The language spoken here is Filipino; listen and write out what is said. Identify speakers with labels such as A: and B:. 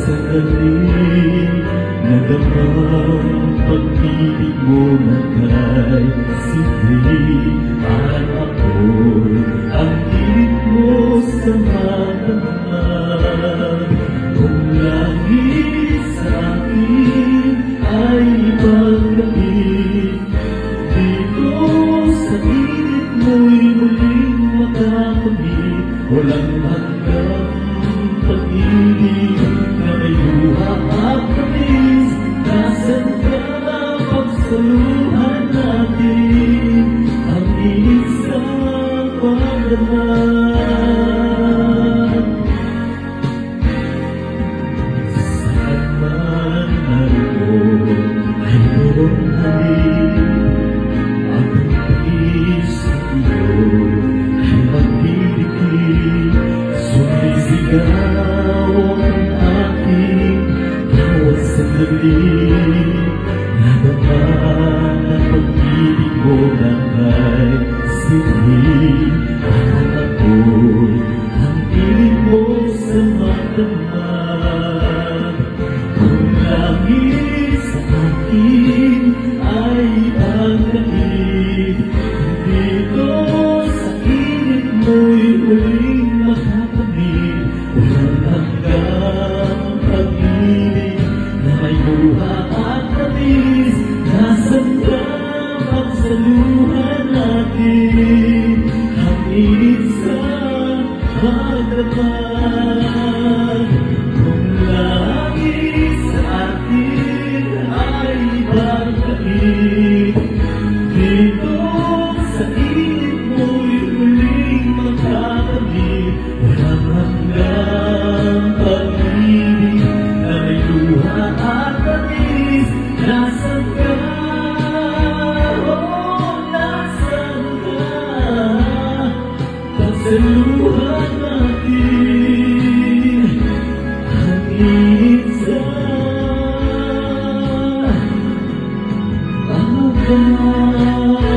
A: sandali nadamang pag-ibig mo na kay simple. Parang ako'y ang ibig mo sa madamag. Kung langit sa akin ay pagkabit, dito sa init mo'y muling makakamit. Walang hanggang pag-ibig na may luha at tamis. Nasaan ka pagsaluhan natin ang init sa pagdamag? Saan man naroon ay merong halik, ang puso iyo ay magdidikit. Sumisigaw ang aking bawat sandali, nadama ang pag-ibig mo na kay simple. Parang ako'y ang ibig mo sa madamag. Kung langit sa akin ay pagkait, dito sa init mo'y uling makakamit. Walang hanggang pag-ibig na may buha at tamis. Nasaan ka pagsaluhan natin ang init sa pagdamag? Kung langit sa atin ay pagkait, dito sa init mo'y uling makakamit. Walang hanggang pag-ibig na may luha at tamis. Nasaan ka? Oh, nasaan ka? Pagsaluhan natin ang init sa pagdamag.